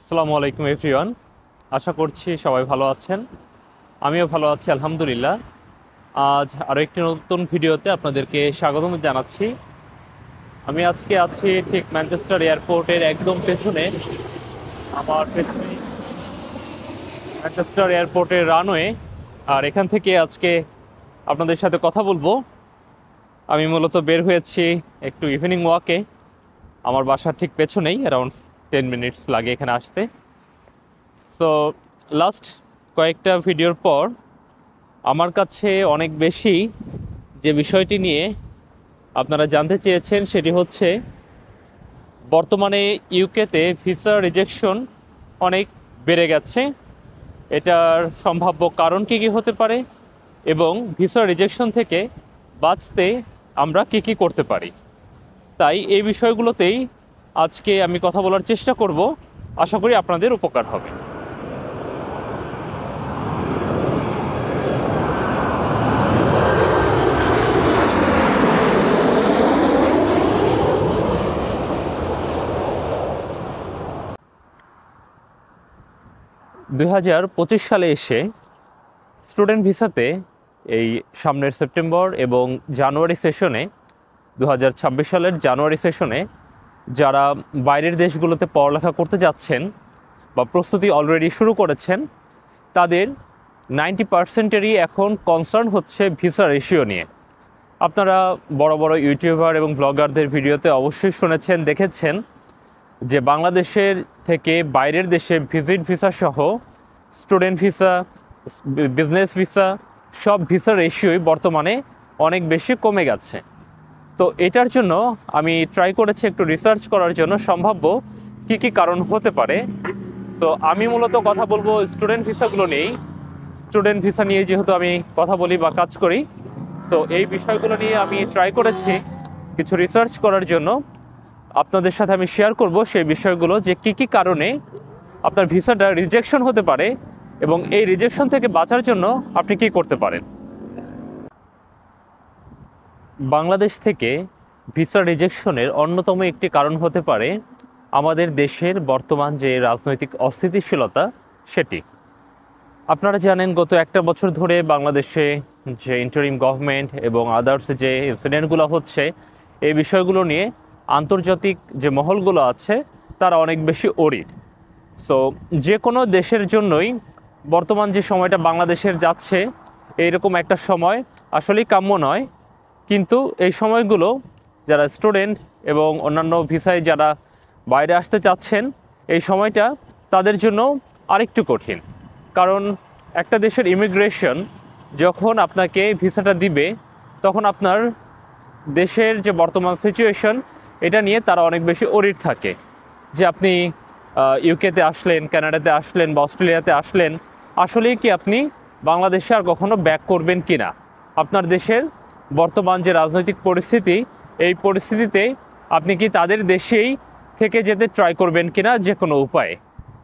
আসসালামু আলাইকুম এভরিওয়ান। আশা করছি সবাই ভালো আছেন। আমিও ভালো আছি আলহামদুলিল্লাহ। আজ আরও একটি নতুন ভিডিওতে আপনাদেরকে স্বাগতম জানাচ্ছি। আমি আজকে আছি ঠিক ম্যানচেস্টার এয়ারপোর্টের একদম পেছনে। আমার পেছনে ম্যানচেস্টার এয়ারপোর্টের রানওয়ে, আর এখান থেকে আজকে আপনাদের সাথে কথা বলবো। আমি মূলত বের হয়েছি একটু ইভিনিং ওয়াকে। আমার বাসার ঠিক পেছনেই, অ্যারাউন্ড 10 মিনিটস লাগে এখানে আসতে। তো লাস্ট কয়েকটা ভিডিওর পর আমার কাছে অনেক বেশি যে বিষয়টি নিয়ে আপনারা জানতে চেয়েছেন সেটি হচ্ছে বর্তমানে ইউকেতে ভিসা রিজেকশন অনেক বেড়ে গেছে। এটার সম্ভাব্য কারণ কী কী হতে পারে এবং ভিসা রিজেকশন থেকে বাঁচতে আমরা কী কী করতে পারি। তাই এই বিষয়গুলোতেই আজকে আমি কথা বলার চেষ্টা করব। আশা করি আপনাদের উপকার হবে। 2025 সালে এসে স্টুডেন্ট ভিসাতে এই সামনের সেপ্টেম্বর এবং জানুয়ারি সেশনে 2026 সালের জানুয়ারি সেশনে যারা বাইরের দেশগুলোতে পড়ালেখা করতে যাচ্ছেন বা প্রস্তুতি অলরেডি শুরু করেছেন, তাদের 90%-এরই এখন কনসার্ন হচ্ছে ভিসা রেশিও নিয়ে। আপনারা বড় বড় ইউটিউবার এবং ব্লগারদের ভিডিওতে অবশ্যই শুনেছেন, দেখেছেন যে বাংলাদেশের থেকে বাইরের দেশে ভিজিট ভিসা সহ স্টুডেন্ট ভিসা, বিজনেস ভিসা, সব ভিসা রেশিওই বর্তমানে অনেক বেশি কমে গেছে। তো এটার জন্য আমি ট্রাই করেছি একটু রিসার্চ করার জন্য সম্ভাব্য কী কী কারণ হতে পারে। তো আমি মূলত কথা বলবো স্টুডেন্ট ভিসাগুলো নিয়েই। স্টুডেন্ট ভিসা নিয়ে যেহেতু আমি কথা বলি বা কাজ করি, সো এই বিষয়গুলো নিয়ে আমি ট্রাই করেছি কিছু রিসার্চ করার জন্য। আপনাদের সাথে আমি শেয়ার করব সেই বিষয়গুলো, যে কী কী কারণে আপনার ভিসাটা রিজেকশন হতে পারে এবং এই রিজেকশন থেকে বাঁচার জন্য আপনি কী করতে পারেন। বাংলাদেশ থেকে ভিসা রিজেকশনের অন্যতম একটি কারণ হতে পারে আমাদের দেশের বর্তমান যে রাজনৈতিক অস্থিতিশীলতা সেটি। আপনারা জানেন গত একটা বছর ধরে বাংলাদেশে যে ইন্টারিম গভর্নমেন্ট এবং আদার্স যে ইনসিডেন্টগুলো হচ্ছে, এই বিষয়গুলো নিয়ে আন্তর্জাতিক যে মহলগুলো আছে তারা অনেক বেশি অরিড। সো যে কোনো দেশের জন্যই বর্তমান যে সময়টা বাংলাদেশের যাচ্ছে, এইরকম একটা সময় আসলেই কাম্য নয়। কিন্তু এই সময়গুলো যারা স্টুডেন্ট এবং অন্যান্য ভিসায় যারা বাইরে আসতে চাচ্ছেন, এই সময়টা তাদের জন্য আরেকটু কঠিন। কারণ একটা দেশের ইমিগ্রেশন যখন আপনাকে ভিসাটা দিবে, তখন আপনার দেশের যে বর্তমান সিচুয়েশন এটা নিয়ে তারা অনেক বেশি অরিড থাকে যে আপনি ইউকেতে আসলেন, কানাডাতে আসলেন বা অস্ট্রেলিয়াতে আসলেন, আসলেই কি আপনি বাংলাদেশে আর কখনো ব্যাক করবেন কি না। আপনার দেশের বর্তমান যে রাজনৈতিক পরিস্থিতি, এই পরিস্থিতিতে আপনি কি তাদের দেশেই থেকে যেতে ট্রাই করবেন কিনা যে কোনো উপায়ে।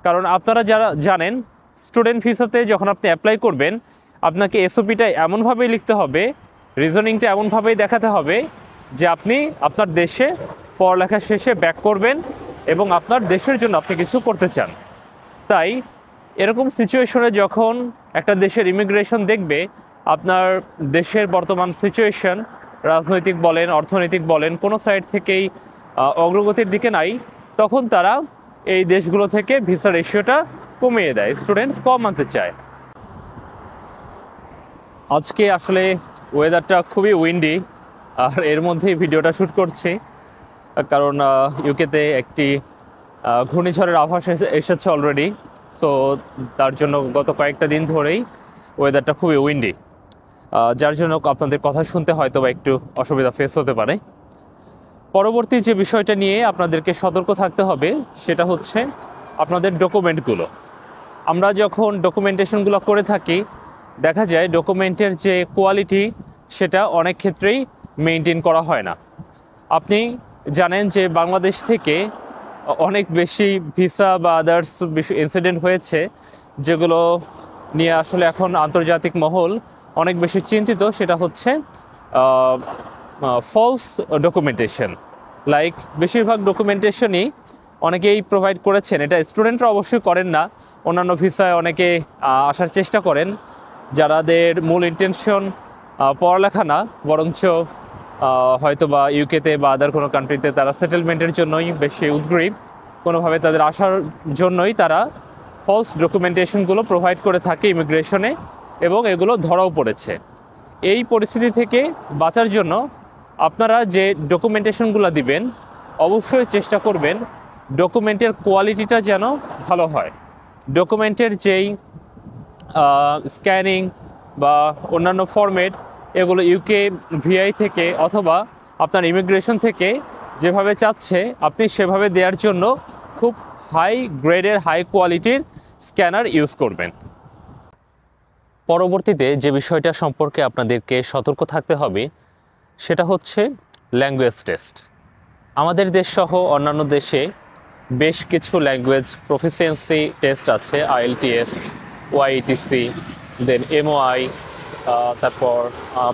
কারণ আপনারা যারা জানেন, স্টুডেন্ট ভিসাতে যখন আপনি অ্যাপ্লাই করবেন, আপনাকে এসওপিটা এমনভাবেই লিখতে হবে, রিজনিংটা এমনভাবেই দেখাতে হবে যে আপনি আপনার দেশে পড়ালেখা শেষে ব্যাক করবেন এবং আপনার দেশের জন্য আপনি কিছু করতে চান। তাই এরকম সিচুয়েশনে যখন একটা দেশের ইমিগ্রেশন দেখবে আপনার দেশের বর্তমান সিচুয়েশন, রাজনৈতিক বলেন, অর্থনৈতিক বলেন, কোনো সাইড থেকেই অগ্রগতির দিকে নাই, তখন তারা এই দেশগুলো থেকে ভিসা রেশিওটা কমিয়ে দেয়, স্টুডেন্ট কম আনতে চায়। আজকে আসলে ওয়েদারটা খুবই উইন্ডি, আর এর মধ্যেই ভিডিওটা শ্যুট করছি কারণ ইউকেতে একটি ঘূর্ণিঝড়ের আভাস এসেছে অলরেডি। সো তার জন্য গত কয়েকটা দিন ধরেই ওয়েদারটা খুবই উইন্ডি, যার জন্য আপনাদের কথা শুনতে হয়তো বা একটু অসুবিধা ফেস হতে পারে। পরবর্তী যে বিষয়টা নিয়ে আপনাদেরকে সতর্ক থাকতে হবে সেটা হচ্ছে আপনাদের ডকুমেন্টগুলো। আমরা যখন ডকুমেন্টেশনগুলো করে থাকি, দেখা যায় ডকুমেন্টের যে কোয়ালিটি সেটা অনেক ক্ষেত্রেই মেনটেন করা হয় না। আপনি জানেন যে বাংলাদেশ থেকে অনেক বেশি ভিসা বা আদার্স ইনসিডেন্ট হয়েছে, যেগুলো নিয়ে আসলে এখন আন্তর্জাতিক মহল অনেক বেশি চিন্তিত। সেটা হচ্ছে ফলস ডকুমেন্টেশন। লাইক বেশিরভাগ ডকুমেন্টেশনই অনেকেই প্রোভাইড করেছেন। এটা স্টুডেন্টরা অবশ্যই করেন না, অন্যান্য ভিসায় অনেকে আসার চেষ্টা করেন যাদের মূল ইন্টেনশন পড়ালেখা না, বরঞ্চ হয়তো বা ইউকেতে বা আদার কোনো কান্ট্রিতে তারা সেটেলমেন্টের জন্যই বেশি উদ্গ্রীব, কোনোভাবে তাদের আসার জন্যই তারা ফলস ডকুমেন্টেশনগুলো প্রোভাইড করে থাকে ইমিগ্রেশনে, এবং এগুলো ধরাও পড়েছে। এই পরিস্থিতি থেকে বাঁচার জন্য আপনারা যে ডকুমেন্টেশনগুলো দিবেন অবশ্যই চেষ্টা করবেন ডকুমেন্টের কোয়ালিটিটা যেন ভালো হয়। ডকুমেন্টের যেই স্ক্যানিং বা অন্যান্য ফরম্যাট, এগুলো ইউকে ভিআই থেকে অথবা আপনার ইমিগ্রেশন থেকে যেভাবে চাচ্ছে আপনি সেভাবে দেওয়ার জন্য খুব হাই গ্রেডের হাই কোয়ালিটির স্ক্যানার ইউজ করবেন। পরবর্তীতে যে বিষয়টা সম্পর্কে আপনাদেরকে সতর্ক থাকতে হবে সেটা হচ্ছে ল্যাঙ্গুয়েজ টেস্ট। আমাদের দেশসহ অন্যান্য দেশে বেশ কিছু ল্যাঙ্গুয়েজ প্রফিসিয়েন্সি টেস্ট আছে, IELTS, OIETC, দেন MOI, তারপর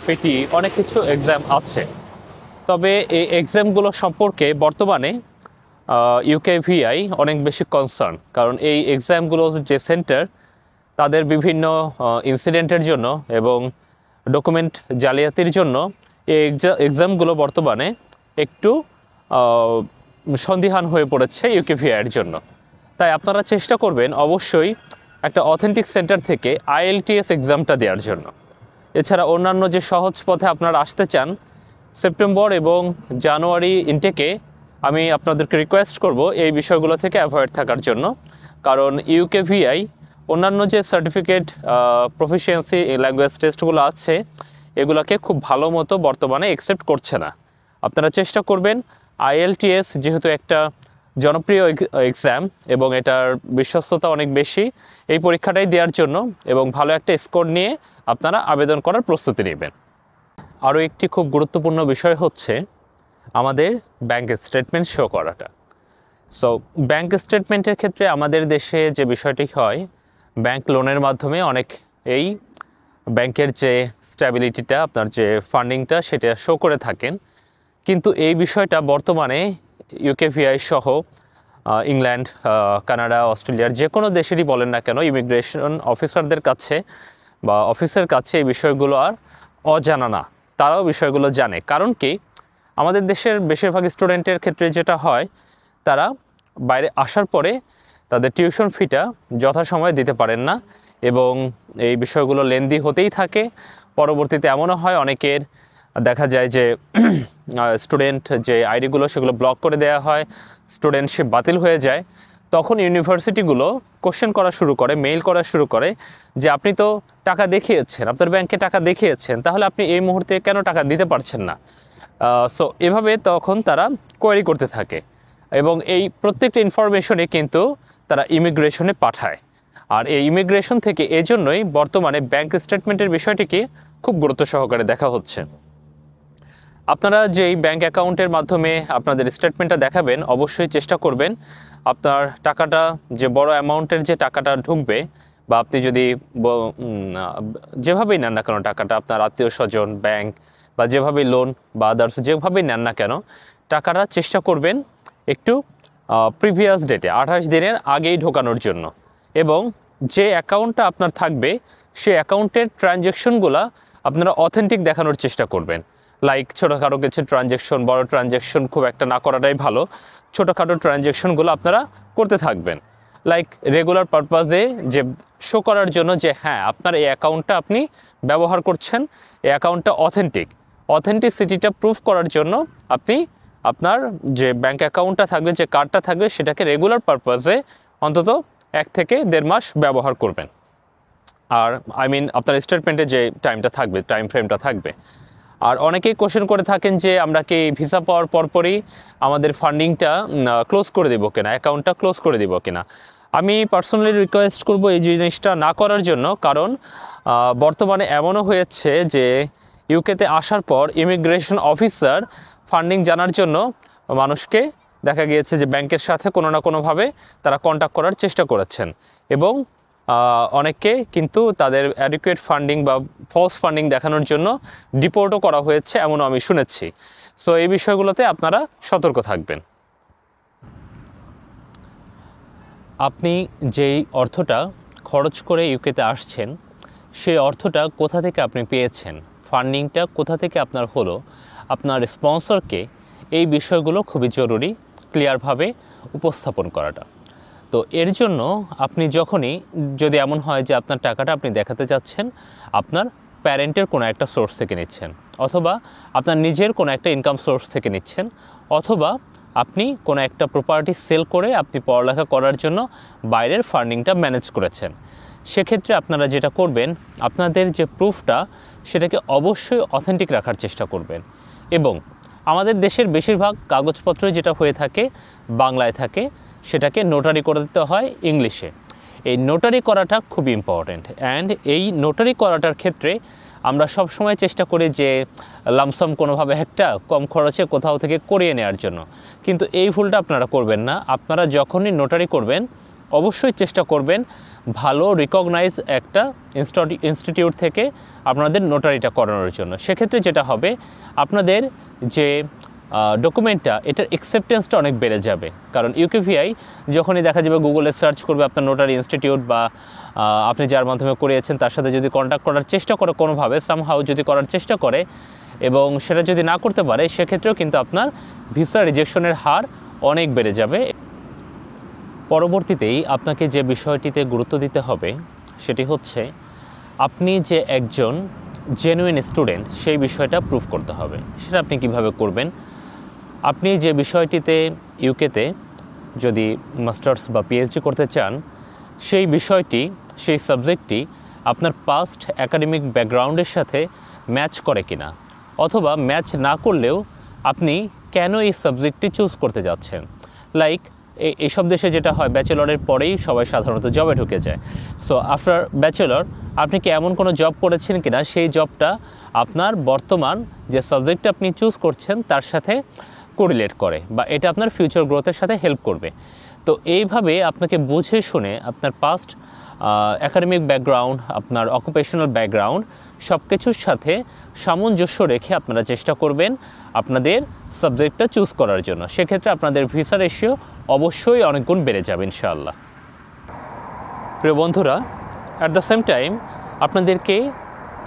পিটি, অনেক কিছু এক্সাম আছে। তবে এই এক্সামগুলো সম্পর্কে বর্তমানে ইউকেভিআই অনেক বেশি কনসার্ন, কারণ এই এক্সামগুলো যে সেন্টার তাদের বিভিন্ন ইনসিডেন্টের জন্য এবং ডকুমেন্ট জালিয়াতির জন্য এই এক্সামগুলো বর্তমানে একটু সন্দিহান হয়ে পড়েছে ইউকেভিআইয়ের জন্য। তাই আপনারা চেষ্টা করবেন অবশ্যই একটা অথেন্টিক সেন্টার থেকে IELTS এক্সামটা দেওয়ার জন্য। এছাড়া অন্যান্য যে সহজ পথে আপনারা আসতে চান, সেপ্টেম্বর এবং জানুয়ারি ইনটেকে আমি আপনাদেরকে রিকোয়েস্ট করব এই বিষয়গুলো থেকে অ্যাভয়েড থাকার জন্য, কারণ ইউকেভিআই অন্যান্য যে সার্টিফিকেট প্রফিসিয়েন্সি ল্যাঙ্গুয়েজ টেস্টগুলো আছে এগুলোকে খুব ভালো মতো বর্তমানে অ্যাকসেপ্ট করছে না। আপনারা চেষ্টা করবেন IELTS যেহেতু একটা জনপ্রিয় এক্সাম এবং এটার বিশ্বস্ততা অনেক বেশি, এই পরীক্ষাটাই দেওয়ার জন্য এবং ভালো একটা স্কোর নিয়ে আপনারা আবেদন করার প্রস্তুতি নেবেন। আরও একটি খুব গুরুত্বপূর্ণ বিষয় হচ্ছে আমাদের ব্যাংক স্টেটমেন্ট শো করাটা। সো ব্যাংক স্টেটমেন্টের ক্ষেত্রে আমাদের দেশে যে বিষয়টি হয়, ব্যাংক লোনের মাধ্যমে অনেক এই ব্যাংকের যে স্ট্যাবিলিটিটা, আপনার যে ফান্ডিংটা সেটা শো করে থাকেন, কিন্তু এই বিষয়টা বর্তমানে ইউকেভিআই সহ ইংল্যান্ড, কানাডা, অস্ট্রেলিয়ার যে কোনো দেশেরই বলেন না কেন, ইমিগ্রেশন অফিসারদের কাছে বা অফিসের কাছে এই বিষয়গুলো আর অজানা না। তারাও বিষয়গুলো জানে। কারণ কি, আমাদের দেশের বেশিরভাগ স্টুডেন্টের ক্ষেত্রে যেটা হয়, তারা বাইরে আসার পরে তাদের টিউশন ফিটা যথাসময়ে দিতে পারেন না এবং এই বিষয়গুলো লেন্দি হতেই থাকে। পরবর্তীতে এমনও হয় অনেকের দেখা যায় যে স্টুডেন্ট যে আইডিগুলো সেগুলো ব্লক করে দেওয়া হয়, স্টুডেন্টশিপ বাতিল হয়ে যায়। তখন ইউনিভার্সিটিগুলো কোশ্চেন করা শুরু করে, মেইল করা শুরু করে যে আপনি তো টাকা দেখিয়েছেন, আপনার ব্যাংকে টাকা দেখিয়েছেন, তাহলে আপনি এই মুহূর্তে কেন টাকা দিতে পারছেন না। সো এভাবে তখন তারা কোয়েরি করতে থাকে এবং এই প্রত্যেকটা ইনফরমেশনে কিন্তু তারা ইমিগ্রেশনে পাঠায়। আর এই ইমিগ্রেশন থেকে এজন্যই বর্তমানে ব্যাংক স্টেটমেন্টের বিষয়টিকে খুব গুরুত্ব সহকারে দেখা হচ্ছে। আপনারা যেই ব্যাংক অ্যাকাউন্টের মাধ্যমে আপনাদের স্টেটমেন্টটা দেখাবেন অবশ্যই চেষ্টা করবেন আপনার টাকাটা, যে বড় অ্যামাউন্টের যে টাকাটা ঢুকবে বা আপনি যদি যেভাবেই নেন না কেন টাকাটা, আপনার আত্মীয় স্বজন, ব্যাংক বা যেভাবেই লোন বা আদার্স যেভাবেই নেন না কেন, টাকাটা চেষ্টা করবেন একটু প্রিভিয়াস ডেটে 28 দিনের আগেই ঢোকানোর জন্য। এবং যে অ্যাকাউন্টটা আপনার থাকবে সেই অ্যাকাউন্টের ট্রানজ্যাকশনগুলো আপনারা অথেন্টিক দেখানোর চেষ্টা করবেন। লাইক ছোটোখাটো কিছু ট্রানজ্যাকশন, বড় ট্রানজ্যাকশন খুব একটা না করাটাই ভালো। ছোটোখাটো ট্রানজ্যাকশনগুলো আপনারা করতে থাকবেন, লাইক রেগুলার পারপাসে যে শো করার জন্য যে হ্যাঁ আপনার এই অ্যাকাউন্টটা আপনি ব্যবহার করছেন, এই অ্যাকাউন্টটা অথেন্টিসিটিটা প্রুফ করার জন্য আপনি আপনার যে ব্যাংক অ্যাকাউন্টটা থাকবে, যে কার্ডটা থাকবে, সেটাকে রেগুলার পারপাসে অন্তত 1 থেকে 1.5 মাস ব্যবহার করবেন। আর আপনার স্টেটমেন্টে যে টাইমটা থাকবে, টাইম ফ্রেমটা থাকবে। আর অনেকেই কোশ্চেন করে থাকেন যে আমরা কি ভিসা পাওয়ার পরপরই আমাদের ফান্ডিংটা ক্লোজ করে দেবো কিনা, অ্যাকাউন্টটা ক্লোজ করে দেবো কিনা। আমি পার্সোনালি রিকোয়েস্ট করব এই জিনিসটা না করার জন্য, কারণ বর্তমানে এমনও হয়েছে যে ইউকেতে আসার পর ইমিগ্রেশন অফিসার ফান্ডিং জানার জন্য মানুষকে দেখা গিয়েছে যে ব্যাংকের সাথে কোনো না কোনোভাবে তারা কন্ট্যাক্ট করার চেষ্টা করেছেন এবং অনেককে কিন্তু তাদের অ্যাডিকুয়েট ফান্ডিং বা ফলস ফান্ডিং দেখানোর জন্য ডিপোর্টও করা হয়েছে, এমনও আমি শুনেছি। সো এই বিষয়গুলোতে আপনারা সতর্ক থাকবেন। আপনি যেই অর্থটা খরচ করে ইউকেতে আসছেন সেই অর্থটা কোথা থেকে আপনি পেয়েছেন, ফান্ডিংটা কোথা থেকে আপনার হলো, আপনার স্পন্সরকে, এই বিষয়গুলো খুবই জরুরি ক্লিয়ারভাবে উপস্থাপন করাটা। তো এর জন্য আপনি যখনই, যদি এমন হয় যে আপনার টাকাটা আপনি দেখাতে চাচ্ছেন আপনার প্যারেন্টের কোনো একটা সোর্স থেকে নিচ্ছেন, অথবা আপনার নিজের কোনো একটা ইনকাম সোর্স থেকে নিচ্ছেন, অথবা আপনি কোনো একটা প্রপার্টি সেল করে আপনি পড়ালেখা করার জন্য বাইরের ফান্ডিংটা ম্যানেজ করেছেন, সেক্ষেত্রে আপনারা যেটা করবেন, আপনাদের যে প্রুফটা সেটাকে অবশ্যই অথেন্টিক রাখার চেষ্টা করবেন। এবং আমাদের দেশের বেশিরভাগ কাগজপত্র যেটা হয়ে থাকে বাংলায় থাকে, সেটাকে নোটারি করে দিতে হয় ইংলিশে। এই নোটারি করাটা খুব ইম্পর্ট্যান্ট। অ্যান্ড এই নোটারি করাটার ক্ষেত্রে আমরা সব সময় চেষ্টা করি যে লামসাম কোনোভাবে একটা কম খরচে কোথাও থেকে করিয়ে নেওয়ার জন্য, কিন্তু এই ভুলটা আপনারা করবেন না। আপনারা যখনই নোটারি করবেন অবশ্যই চেষ্টা করবেন ভালো রিকগনাইজ একটা ইনস্টিটিউট থেকে আপনাদের নোটারিটা করানোর জন্য। সেক্ষেত্রে যেটা হবে, আপনাদের যে ডকুমেন্টটা, এটার অ্যাকসেপ্টেন্সটা অনেক বেড়ে যাবে। কারণ ইউকেভিআই যখনই দেখা যাবে গুগলে সার্চ করবে আপনার নোটারি ইনস্টিটিউট বা আপনি যার মাধ্যমে করিয়েছেন তার সাথে যদি কন্ট্যাক্ট করার চেষ্টা করে, কোনোভাবে সামহাউ যদি করার চেষ্টা করে এবং সেটা যদি না করতে পারে, সেক্ষেত্রেও কিন্তু আপনার ভিসা রিজেকশনের হার অনেক বেড়ে যাবে। পরবর্তীতেই আপনাকে যে বিষয়টিতে গুরুত্ব দিতে হবে সেটি হচ্ছে, আপনি যে একজন জেনুইন স্টুডেন্ট সেই বিষয়টা প্রুভ করতে হবে। সেটা আপনি কিভাবে করবেন? আপনি যে বিষয়টিতে ইউকেতে যদি মাস্টার্স বা পিএইচডি করতে চান, সেই বিষয়টি, সেই সাবজেক্টটি আপনার পাস্ট একাডেমিক ব্যাকগ্রাউন্ডের সাথে ম্যাচ করে কিনা, অথবা ম্যাচ না করলেও আপনি কেন এই সাবজেক্টটি চুজ করতে যাচ্ছেন। লাইক এইসব দেশে যেটা হয়, ব্যাচেলরের পরেই সবাই সাধারণত জবে ঢুকে যায়। সো আফটার ব্যাচেলর আপনি কি এমন কোনো জব করেছেন কিনা, সেই জবটা আপনার বর্তমান যে সাবজেক্টটা আপনি চুজ করছেন তার সাথে কোরিলেট করে, বা এটা আপনার ফিউচার গ্রোথের সাথে হেল্প করবে। তো এইভাবে আপনাকে বুঝে শুনে আপনার পাস্ট একাডেমিক ব্যাকগ্রাউন্ড, আপনার অকুপেশনাল ব্যাকগ্রাউন্ড সব কিছুর সাথে সামঞ্জস্য রেখে আপনারা চেষ্টা করবেন আপনাদের সাবজেক্টটা চুজ করার জন্য। সেক্ষেত্রে আপনাদের ভিসা রেশিও অবশ্যই অনেক গুণ বেড়ে যাবে ইনশাআল্লাহ। প্রিয় বন্ধুরা, অ্যাট দ্য সেম টাইম আপনাদেরকে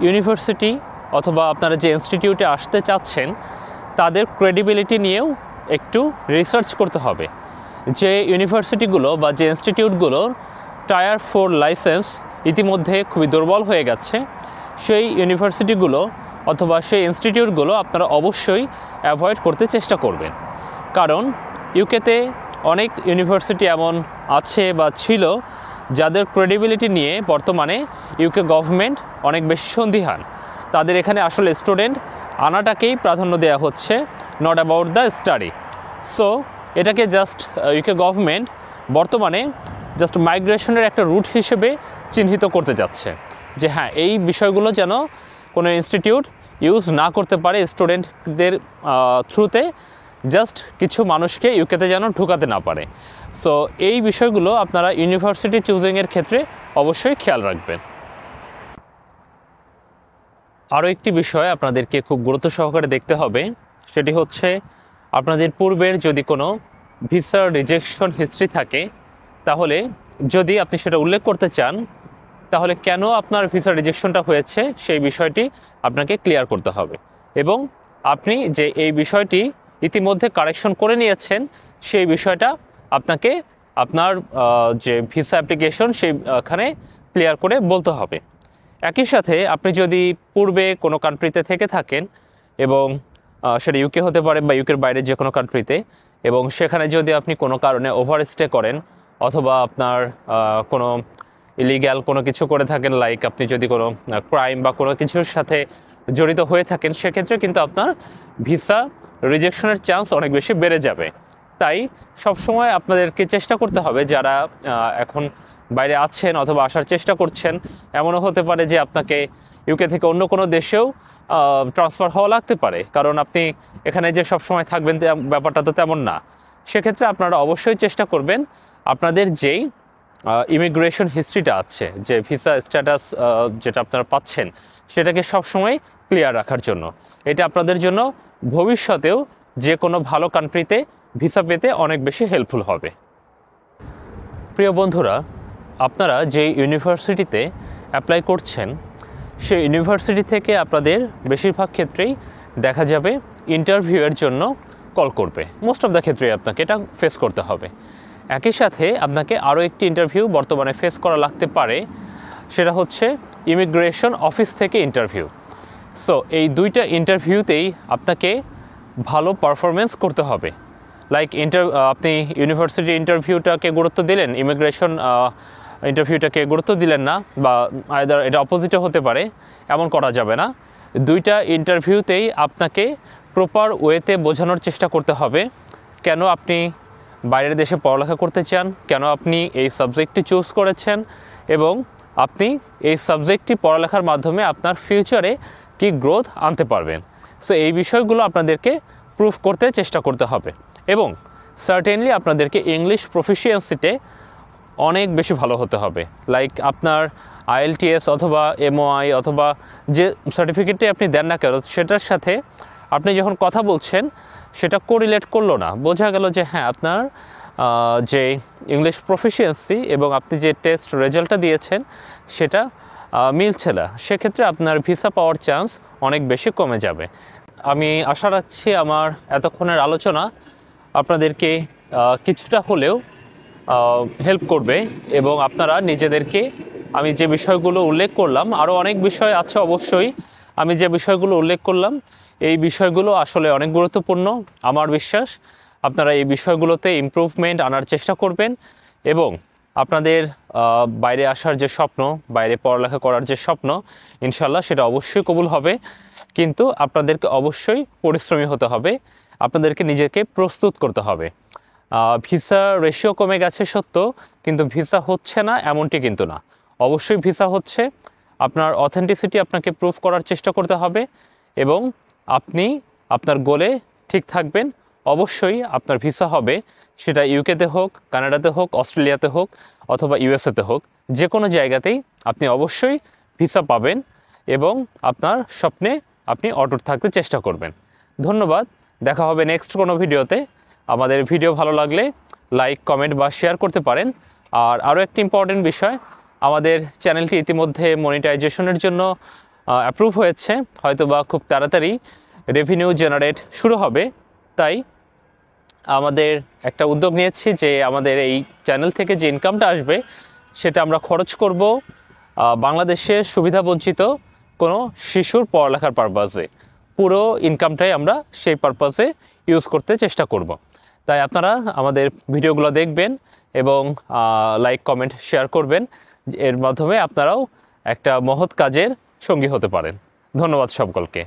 ইউনিভার্সিটি অথবা আপনারা যে ইনস্টিটিউটে আসতে চাচ্ছেন তাদের ক্রেডিবিলিটি নিয়েও একটু রিসার্চ করতে হবে। যে ইউনিভার্সিটিগুলো বা যে ইনস্টিটিউটগুলোর টায়ার 4 লাইসেন্স ইতিমধ্যে খুবই দুর্বল হয়ে গেছে, সেই ইউনিভার্সিটিগুলো অথবা সেই ইনস্টিটিউটগুলো আপনারা অবশ্যই অ্যাভয়েড করতে চেষ্টা করবেন। কারণ ইউকেতে অনেক ইউনিভার্সিটি এমন আছে বা ছিল যাদের ক্রেডিবিলিটি নিয়ে বর্তমানে ইউকে গভর্নমেন্ট অনেক বেশি সন্দিহান। তাদের এখানে আসলে স্টুডেন্ট আনাটাকেই প্রাধান্য দেওয়া হচ্ছে, not about the study. So এটাকে জাস্ট ইউকে গভর্নমেন্ট বর্তমানে জাস্ট মাইগ্রেশনের একটা রুট হিসেবে চিহ্নিত করতে যাচ্ছে, যে হ্যাঁ, এই বিষয়গুলো যেন কোনো ইনস্টিটিউট ইউজ না করতে পারে স্টুডেন্টদের থ্রুতে, জাস্ট কিছু মানুষকে ইউকেতে যেন ঢুকাতে না পারে। সো এই বিষয়গুলো আপনারা ইউনিভার্সিটি চুজিংয়ের ক্ষেত্রে অবশ্যই খেয়াল রাখবেন। আরও একটি বিষয় আপনাদেরকে খুব গুরুত্ব সহকারে দেখতে হবে, সেটি হচ্ছে আপনাদের পূর্বের যদি কোনো ভিসা রিজেকশন হিস্ট্রি থাকে, তাহলে যদি আপনি সেটা উল্লেখ করতে চান, তাহলে কেন আপনার ভিসা রিজেকশনটা হয়েছে সেই বিষয়টি আপনাকে ক্লিয়ার করতে হবে। এবং আপনি যে এই বিষয়টি ইতিমধ্যে কারেকশন করে নিয়েছেন সেই বিষয়টা আপনাকে আপনার যে ভিসা অ্যাপ্লিকেশন সেইখানে ক্লিয়ার করে বলতে হবে। একই সাথে আপনি যদি পূর্বে কোনো কান্ট্রিতে থেকে থাকেন, এবং সেটা ইউকে হতে পারে বা ইউকের বাইরে যে কোনো কান্ট্রিতে, এবং সেখানে যদি আপনি কোনো কারণে ওভারস্টে করেন অথবা আপনার কোনো ইলিগ্যাল কোনো কিছু করে থাকেন, লাইক আপনি যদি কোনো ক্রাইম বা কোনো কিছুর সাথে জড়িত হয়ে থাকেন, সেক্ষেত্রে কিন্তু আপনার ভিসা রিজেকশনের চান্স অনেক বেশি বেড়ে যাবে। তাই সবসময় আপনাদেরকে চেষ্টা করতে হবে, যারা এখন বাইরে আছেন অথবা আসার চেষ্টা করছেন, এমনও হতে পারে যে আপনাকে ইউকে থেকে অন্য কোনো দেশেও ট্রান্সফার হওয়া লাগতে পারে, কারণ আপনি এখানে যে সবসময় থাকবেন ব্যাপারটা তো তেমন না। সেক্ষেত্রে আপনারা অবশ্যই চেষ্টা করবেন আপনাদের যেই ইমিগ্রেশন হিস্ট্রিটা আছে, যে ভিসা স্ট্যাটাস যেটা আপনারা পাচ্ছেন, সেটাকে সবসময় ক্লিয়ার রাখার জন্য। এটা আপনাদের জন্য ভবিষ্যতেও যে কোনো ভালো কান্ট্রিতে ভিসা পেতে অনেক বেশি হেল্পফুল হবে। প্রিয় বন্ধুরা, আপনারা যে ইউনিভার্সিটিতে অ্যাপ্লাই করছেন সেই ইউনিভার্সিটি থেকে আপনাদের বেশিরভাগ ক্ষেত্রেই দেখা যাবে ইন্টারভিউয়ের জন্য কল করবে। মোস্ট অফ দ্য ক্ষেত্রেই আপনাকে এটা ফেস করতে হবে। একই সাথে আপনাকে আরও একটি ইন্টারভিউ বর্তমানে ফেস করা লাগতে পারে, সেটা হচ্ছে ইমিগ্রেশন অফিস থেকে ইন্টারভিউ। সো এই দুইটা ইন্টারভিউতেই আপনাকে ভালো পারফরমেন্স করতে হবে। লাইক আপনি ইউনিভার্সিটি ইন্টারভিউটাকে গুরুত্ব দিলেন, ইমিগ্রেশন ইন্টারভিউটাকে গুরুত্ব দিলেন না, বা আইদার এটা অপোজিটও হতে পারে, এমন করা যাবে না। দুইটা ইন্টারভিউতেই আপনাকে প্রপার ওয়েতে বোঝানোর চেষ্টা করতে হবে কেন আপনি বাইরের দেশে পড়ালেখা করতে চান, কেন আপনি এই সাবজেক্টটি চুজ করেছেন, এবং আপনি এই সাবজেক্টটি পড়ালেখার মাধ্যমে আপনার ফিউচারে কি গ্রোথ আনতে পারবেন। সো এই বিষয়গুলো আপনাদেরকে প্রুফ করতে চেষ্টা করতে হবে। এবং সার্টেনলি আপনাদেরকে ইংলিশ প্রফিসিয়েন্সিতে অনেক বেশি ভালো হতে হবে। লাইক আপনার IELTS অথবা MOI অথবা যে সার্টিফিকেটটি আপনি দেন না কেন, সেটার সাথে আপনি যখন কথা বলছেন সেটা কোরিলেট করলো না, বোঝা গেল যে হ্যাঁ আপনার যে ইংলিশ প্রফিসিয়েন্সি এবং আপনি যে টেস্ট রেজাল্টটা দিয়েছেন সেটা মিলছে না, সেক্ষেত্রে আপনার ভিসা পাওয়ার চান্স অনেক বেশি কমে যাবে। আমি আশা রাখছি আমার এতক্ষণের আলোচনা আপনাদেরকে কিছুটা হলেও হেল্প করবে, এবং আপনারা নিজেদেরকে, আমি যে বিষয়গুলো উল্লেখ করলাম, আরও অনেক বিষয় আছে অবশ্যই, আমি যে বিষয়গুলো উল্লেখ করলাম এই বিষয়গুলো আসলে অনেক গুরুত্বপূর্ণ। আমার বিশ্বাস আপনারা এই বিষয়গুলোতে ইমপ্রুভমেন্ট আনার চেষ্টা করবেন, এবং আপনাদের বাইরে আসার যে স্বপ্ন, বাইরে পড়ালেখা করার যে স্বপ্ন, ইনশাল্লাহ সেটা অবশ্যই কবুল হবে। কিন্তু আপনাদেরকে অবশ্যই পরিশ্রমী হতে হবে, আপনাদেরকে নিজেকে প্রস্তুত করতে হবে। ভিসা রেশিও কমে গেছে সত্য, কিন্তু ভিসা হচ্ছে না এমনটি কিন্তু না। অবশ্যই ভিসা হচ্ছে, আপনার অথেন্টিসিটি আপনাকে প্রুফ করার চেষ্টা করতে হবে, এবং আপনি আপনার গোলে ঠিক থাকবেন। অবশ্যই আপনার ভিসা হবে, সেটা ইউকেতে হোক, কানাডাতে হোক, অস্ট্রেলিয়াতে হোক, অথবা ইউএসএতে হোক, যে কোনো জায়গাতেই আপনি অবশ্যই ভিসা পাবেন, এবং আপনার স্বপ্নে আপনি অটুট থাকতে চেষ্টা করবেন। ধন্যবাদ, দেখা হবে নেক্সট কোনো ভিডিওতে। আমাদের ভিডিও ভালো লাগলে লাইক, কমেন্ট বা শেয়ার করতে পারেন। আর আরও একটি ইম্পর্টেন্ট বিষয়, আমাদের চ্যানেলটি ইতিমধ্যে মনিটাইজেশনের জন্য অ্যাপ্রুভ হয়েছে, হয়তোবা খুব তাড়াতাড়ি রেভিনিউ জেনারেট শুরু হবে। তাই আমাদের একটা উদ্যোগ নিয়েছি যে আমাদের এই চ্যানেল থেকে যে ইনকামটা আসবে সেটা আমরা খরচ করব বাংলাদেশের সুবিধাবঞ্চিত কোনো শিশুর পড়ালেখার পারপাসে। পুরো ইনকামটাই আমরা সেই পারপাসে ইউজ করতে চেষ্টা করব। তাই আপনারা আমাদের ভিডিওগুলো দেখবেন এবং লাইক, কমেন্ট, শেয়ার করবেন। এর মাধ্যমে আপনারাও একটা মহৎ কাজের সঙ্গী হতে পারেন। ধন্যবাদ সকলকে।